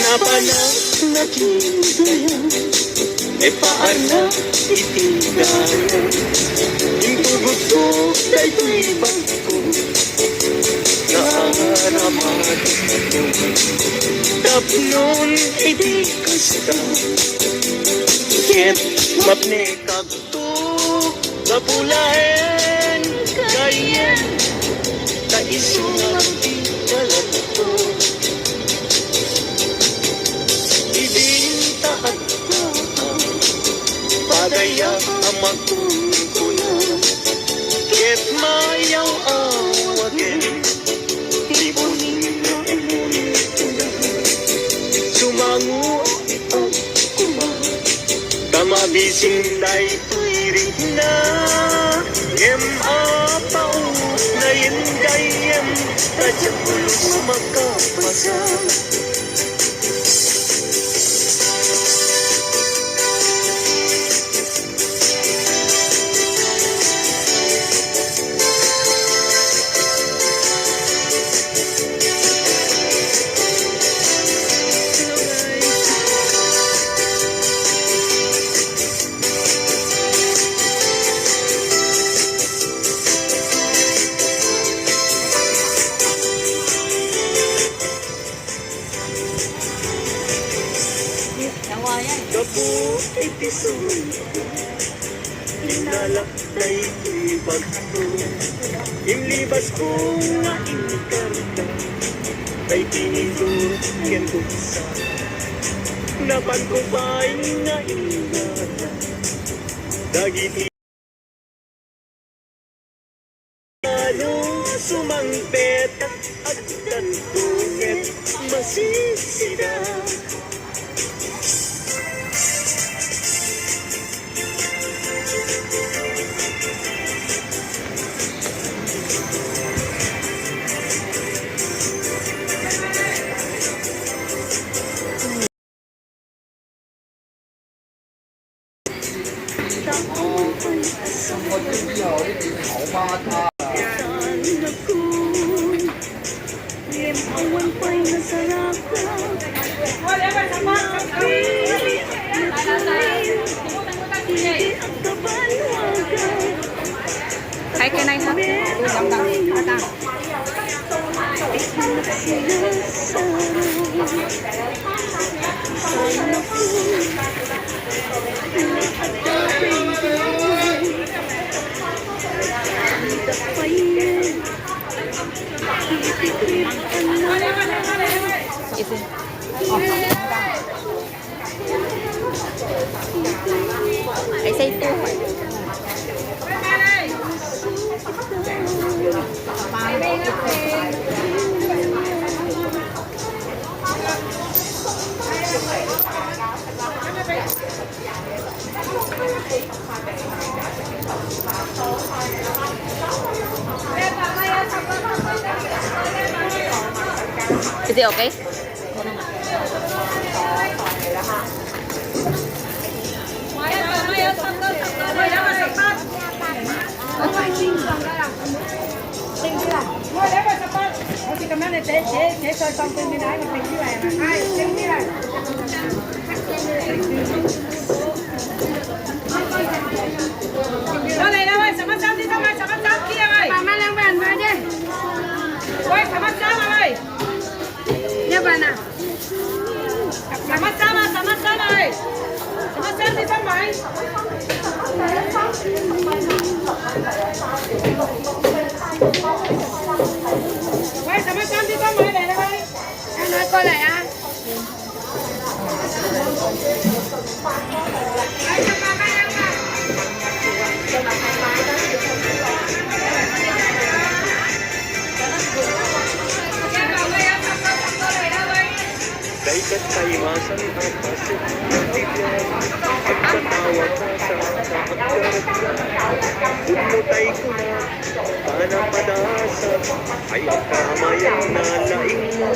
Napanang nakindaya, e paana itindayan. Intugod ko da'y bato, naaramat ko. Tapnon iti kasta, ket mapnekag to, napulahen kayen, ta isunag di dalat ko. Ibintaat na padaya ang magkungkuna, ket mayaw awagen, libunin na emuntuna. Sumangu ang kuma, tamabising na'y tuwirit na, yem apaus na yendayem, radya pulos makapasa. Kapu itisun, inalak na itibag ko. Inlibas ko nga inkarga, ay tinitur ken buksa. Napan ko pa'y nga ingana, dagiti ano sumangpet at tantunget masisida. Hay cái này thôi, đóng đóng, I say two. Is it okay? Sama-sama ơi. Sama-sama đi sama ơi. Quay sama-sama đi sama ơi này ơi. Em nói coi lại á. Daikat kaiwasan at pasok tibyan, pagkatawa ka sa pagkaraglan. Umutay ko na, panapadasa, ay kamayan na laing mo.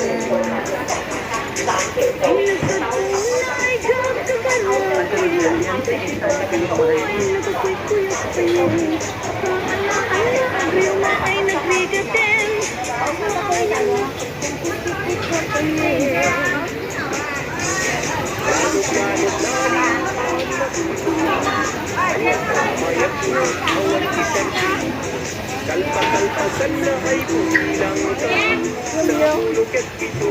Sukalot lalim ang natutulog. Ayaw mayat mo awan isang kalpa-kalpasan na ay pumilang ka. Sa luket ito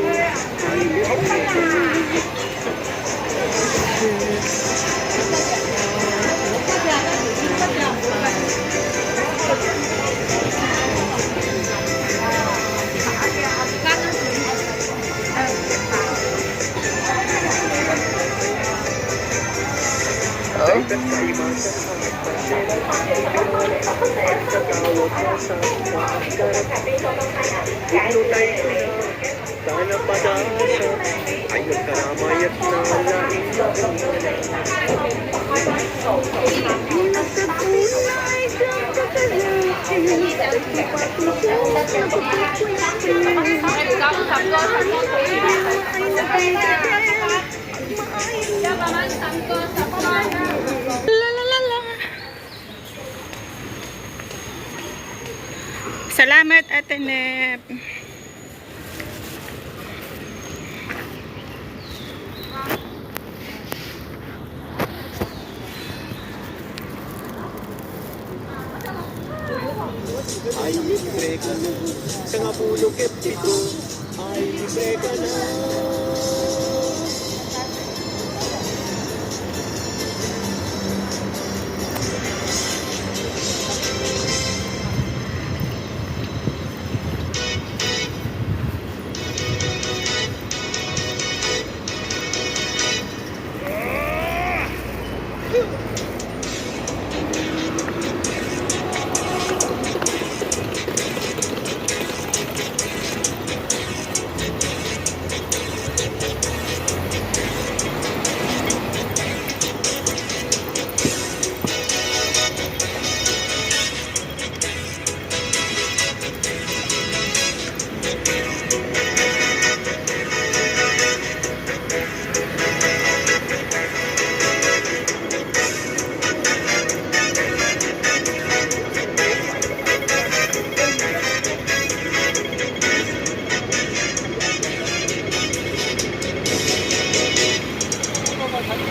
ay buhay ka. Ay kasaimasan ang pasera at katawag na sa pagkarap. Ignutay ko na sana padasa ay nagkaramayat na laing laing. Salamat, Ate Nep. Ay libre ka na sa nga puluket ito. Ay libre ka na.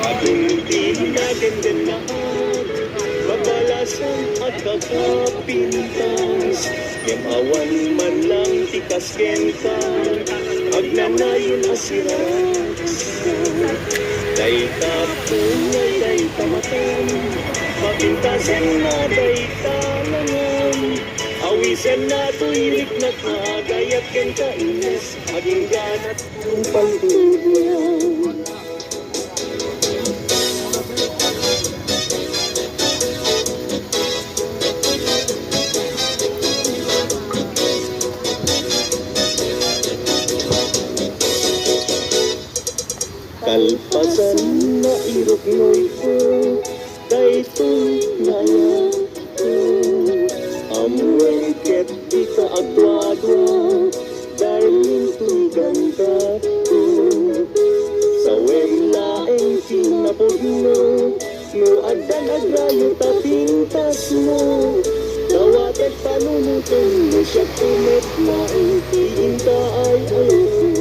Agunting natin din lahat, mabalasan at kakapintas. Yamawan man lang tikas kenta, agnanayon asiraks. Day tapungay, day tamatan, mapintasan na day talangan. Awisan na tuyirik na kagayat kenta inas, aging ganat ng pagtulungan. Kalpasan na irok mo'y ko, daytoy ngayon ko. Amuay ket di ka agwadwa, dahil to'y ganda ko. Sa wemlaeng sinapod mo, no agdan agrayo tapintas mo. Dawatet panunutong mo siya kumot na iinta ay ayaw.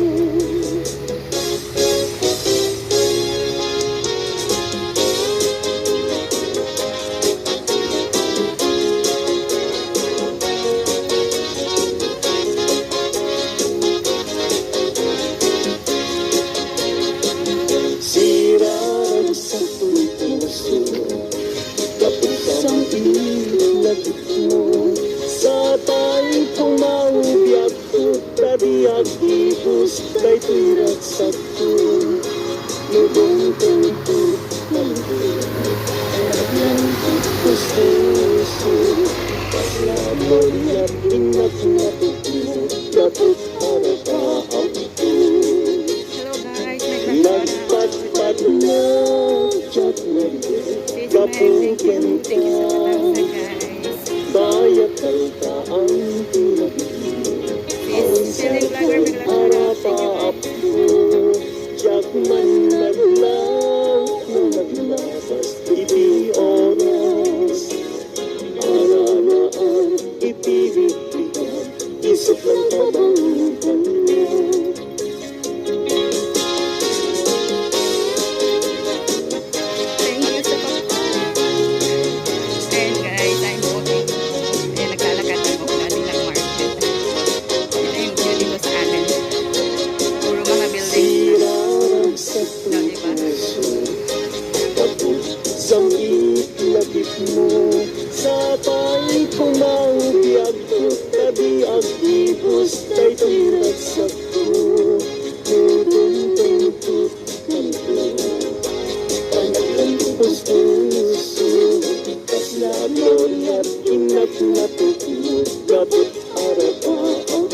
Sa tayo pumaubiyag ko, tadiyag ibus, kay tuirat sa to. Nubong tungko, malupit, alam ko suso. Paslamoy at inat-natot mo, dapat para kaampo. Nagpatpat na, chat na rin, kapukin ka. Bayat kalta ang tulad, ang sarap harap-aap ko. mo sapay kumangbiag ko tabi agibos kay tumagsak ko tutong-tungtut kanto panaglantupos puso kaslabon at inat-natut gabot arapa ako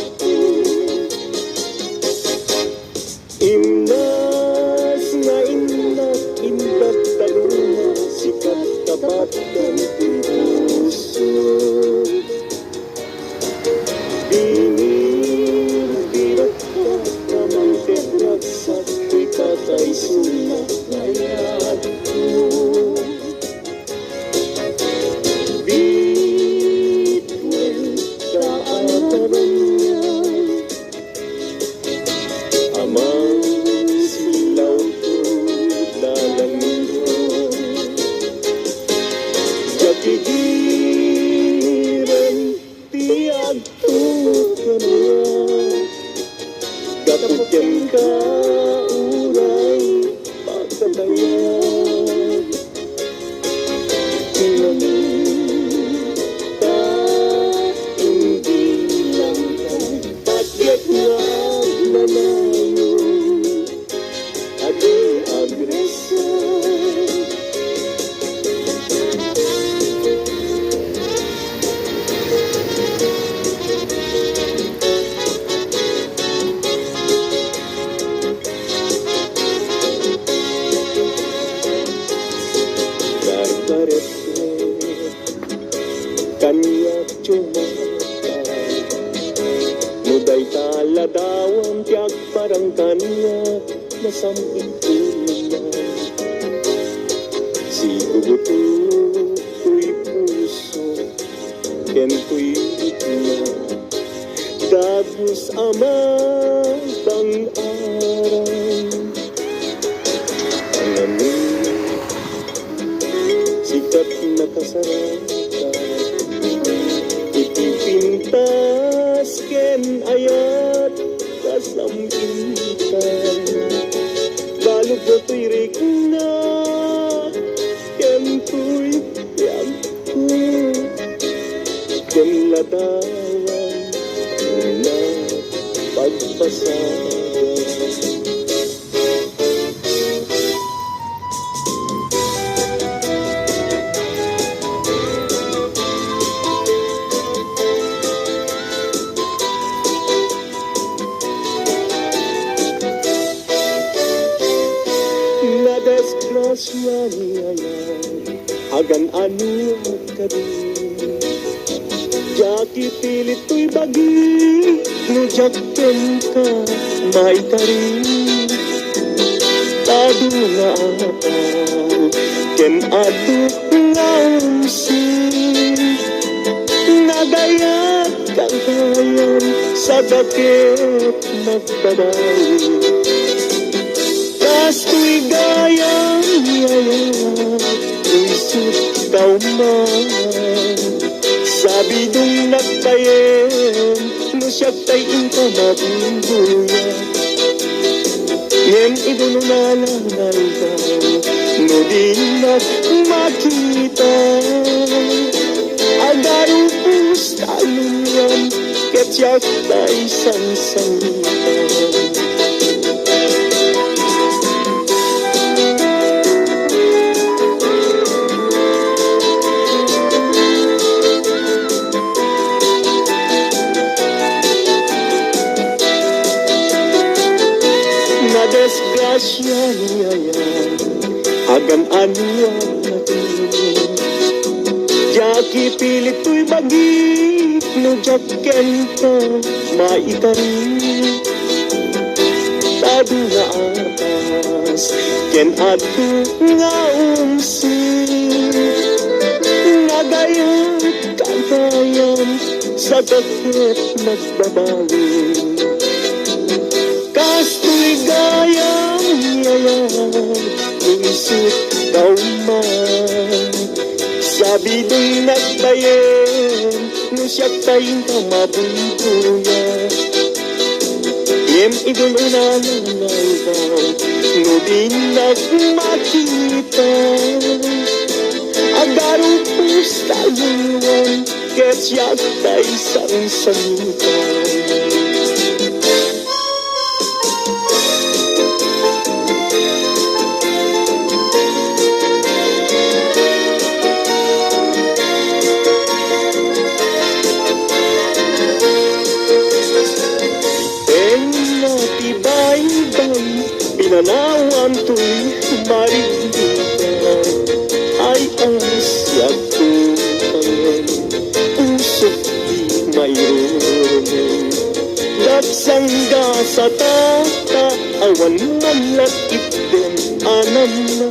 Imnas nga inak indat talunga sikat tapat dan puso Binir-birat ka namang pedrak sa ko'y patay sulat layad ko Bitwen ka ataran niya Amang silaw ko lalanggo Kapigiran tiyag ko na Kapagyan ka uray pagkabayag Ngamita hindi lang ka Pagyat nga aglalayo Adi agresan Karkaretne kanya cumata Muday taladawan tiyak parang kanya Nasamping tunan Si uguto ko'y puso Kento'y na Dagos ama bang aral Ang amin Sikat na kasarata Itipintas ken ayat kasampitan Balog na to'y rigna Ken to'y yagko Ken ladawan na pagpasagan Desgrasya niya Hagan ano ka din Jaki pilit to'y bagi Nujakten ka may tarin Tado nga ataw Ken ado nga umsin Nagayat kang kayan Sa dakit magbabawi Tas ko'y gayang yayat Isip daw man Sabi dong nagtayen No siya tayin ka mabubuya Ngem idununalangay ka No di nagmakita Agarupos talungan Ket siya tay sansangitan Desgrasya niya yan Hagan ano ang natin Jaki pilit to'y bagi No jaken ka maitarin Tado nga atas Ken ato nga umsin Nagayat kagayan Sa dakit nagbabawi Kasto'y gayang yayang Isip daw man Sabi do'y nagtayen No siya tayong kamabubuya Iem idulunanay daw No di nagmakita Agarupus talungan ket yaktay sang sangitan. Pinanawan to'y marindigan ay ang siyag tumayan usok di mayroon dagsangga sa tata awan man lakit din anam na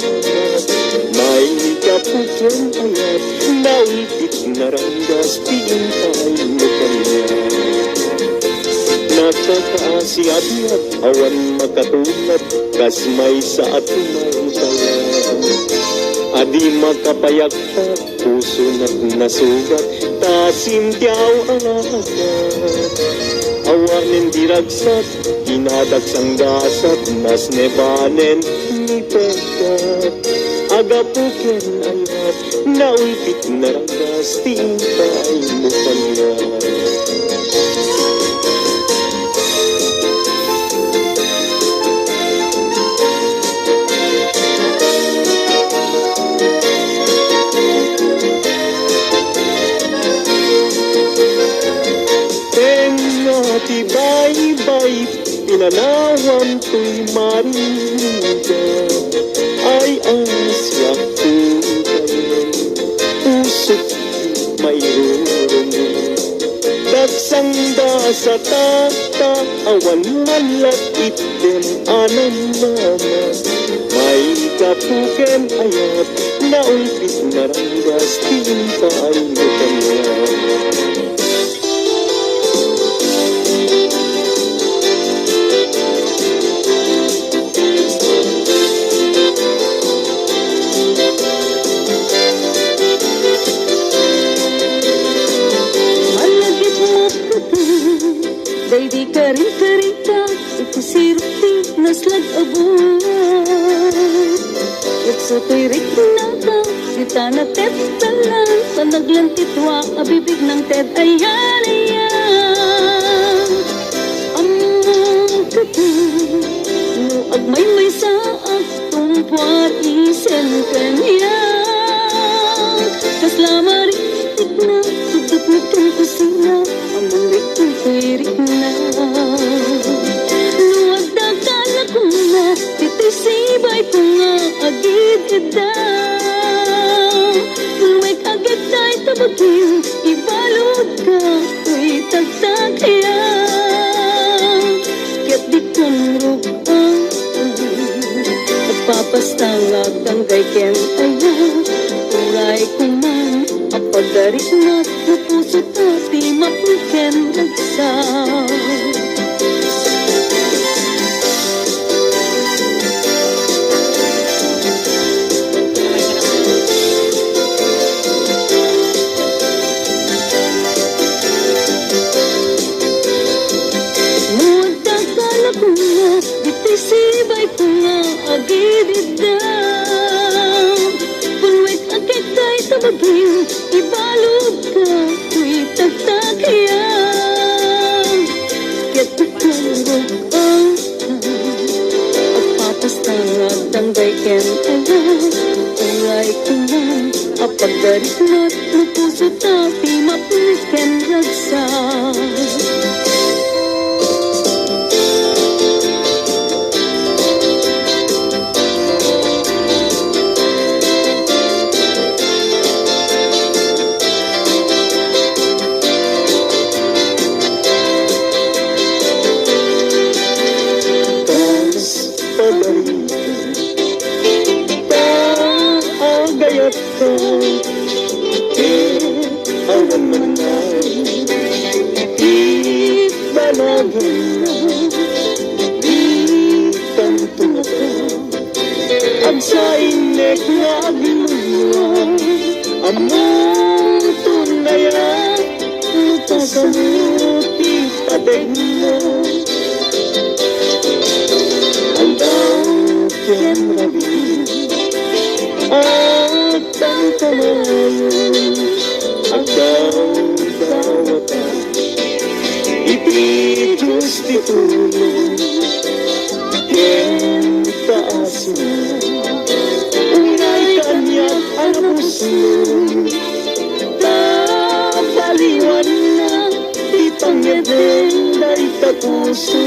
may kapukin ayat naulpit na ranggas pintay mo kanya nakakaasiad awan makatulad kas may sa atumay tayan adi makapayagpat puso na't nasugat tasintiyaw alat awanin diragsat inadagsang gasat nas nebanen ni pegat agapukin ayat naulpit na ranggas tintay mo kanya. Tibay-bay, pinanawan ko'y marinig ay ang siyak tugayin usok mayroon dagsangda sa tata awan man lakit din anam mama may kapuken ayat naulpit na ranggas tinta ay kanya. Baby karing-karita ikusirti naslag abun Yatso to'y rikinata Sita na tet talan Panaglantitwa abibig ng tet ayan ayan Amang kati No agmay-may sa agtumpar isen kanya Kaslamari na Sudot na kong kusina Amang rikong tuwirik na Luwag dakala ko na Titisibay ko nga agid-ida Luwag agad tayo tabagin Ibalod ka Uy tagtakya Kat di kong rupang Nagpapastangag ang gayken ayan Turay ko man Apagarik na puso tati mapuken nagsaw Muagdakala ko na Bitisibay ko na agididam Punwek agit tayo tabagin Ibalod ka Uy tagtakyan Ket tutulog ang Agpapastangag ang gayken ayan Uray ko man Apagarit na't Lupuso tapi mapuken ragsak awan man na ibalagin na di tanto na ka ang sa inek na agiluwa among tunaya nutasamuti padeg mo andang ken rabi at ang kamay tayo agdaw-dawatan. Iti Diyos ti tulong ken taas mo. Unay kanyak ang puso baliwan na ipangyadeng na itapuso.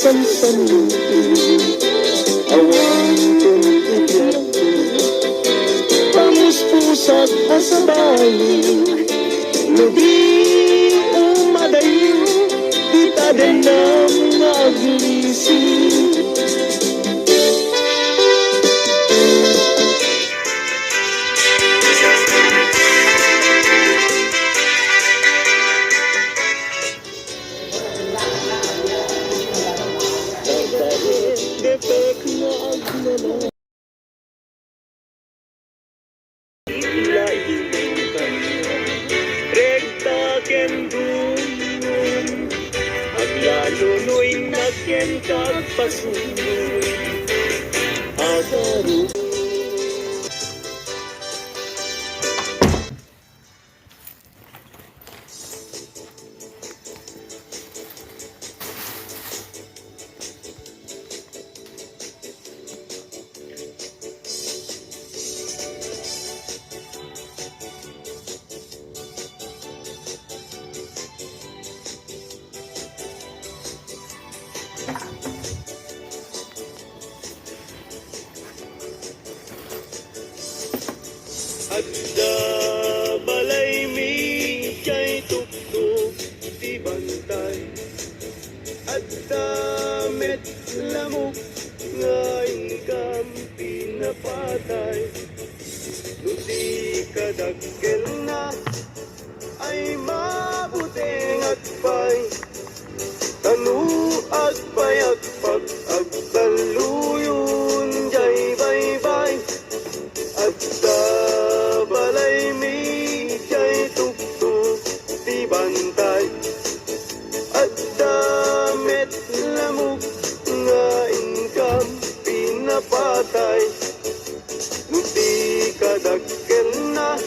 Sansanutin awan kong ibyerto pamuspusat asabali ludi umadayo di tadenam nga agising. Rekta ken dungon aglalunoy na ken kagpasunoy agaru. Agda balay mi kay tuktok di bantay. Agda met lamok ngay kam pinapatay. Nuti kadagkel na ay mabuting agpay. Tanu agpay agpag agtaluyon jay bye-bye. Agda balay mi kay tuktok di bantay. Agda met lamok nga income pinapatay. Nuti kadagkel na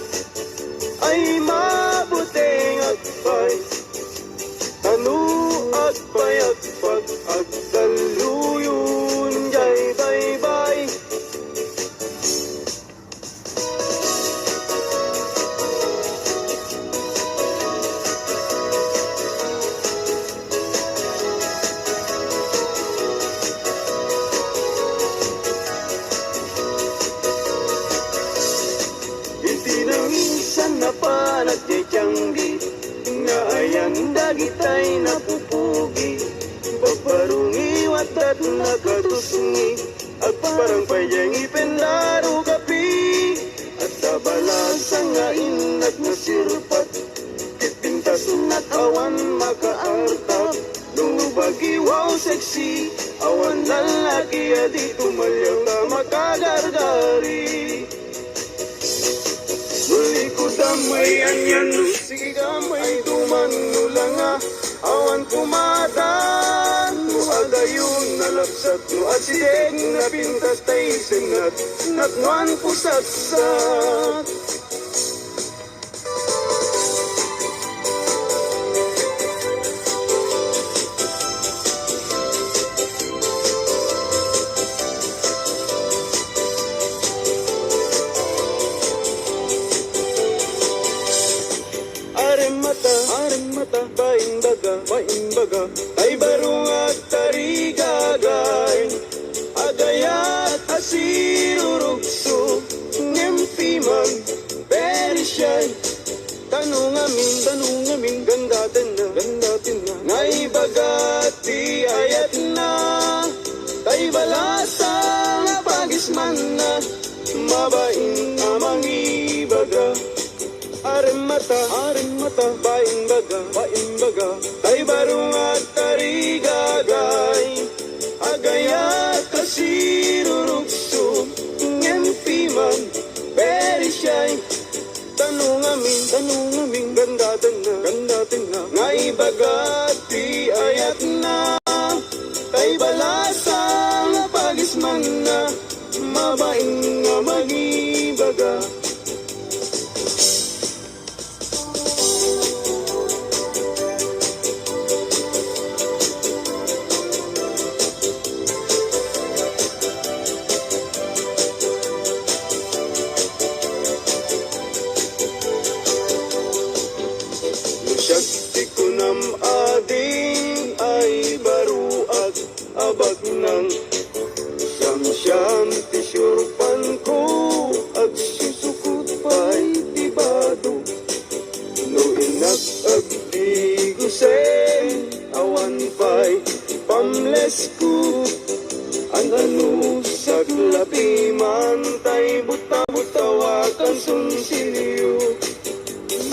ay mabuting agpay. Tanu agpay agpag agtaluyon jay bye-bye. Napanag di tiyanggi nga ayan dagitay napupugi pagparungi watat nakatusungi at parang payang ipendaro kapi at tabalasang nga inag nasirpat kipintas nakawan makaartap lumubagi wow sexy awan lalaki adi tumalyaw na makagargari. Muli ko damay anyan, sige gamay tumanulanga, awan kumatan, mo adayon nalapsat, no asideg na pintas tay sinat, natnuan pusatsat. Aremata, baimbaga, ay barong at tarigagay, agayat asirurugso, ngempiman, perisyan, tanong amin, gandatin na, ngay bagati ayat na, tay balasang pagisman na, mabaing amangi. ta paimbaga tay barong at tarigagay agaya kasirurukso ngempi man very shy tanong amin ganda na nga ibagat ti ayat na tay balasang pagisman na mabaing nga magibaga. Shakti ko nam ading ay baruag abag ng siyam tisyurpan ko ag susukot pa'y tibado no inak ag di gusen awan pa'y pamles ko ang ano sa klapi man tay buta-butawakan sunsilyo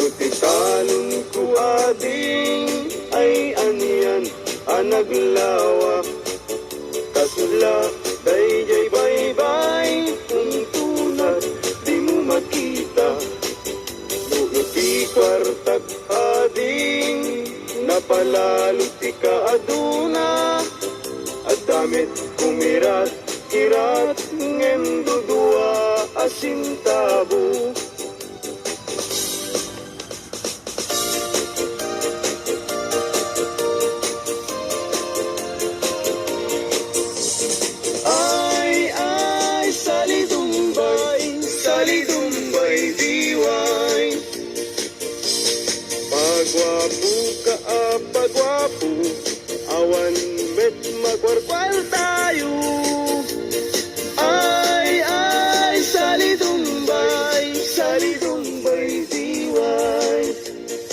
Butitanong ko ading ay aniyan anaglawak kasula dayjay bye-bye kung tunad di mo makita buuti kwartag ading napalalo ti ka aduna at damit kumirat kirat ngem dudua asintabo. Diway pagwapo ka pagwapo awan met magwarpal tayo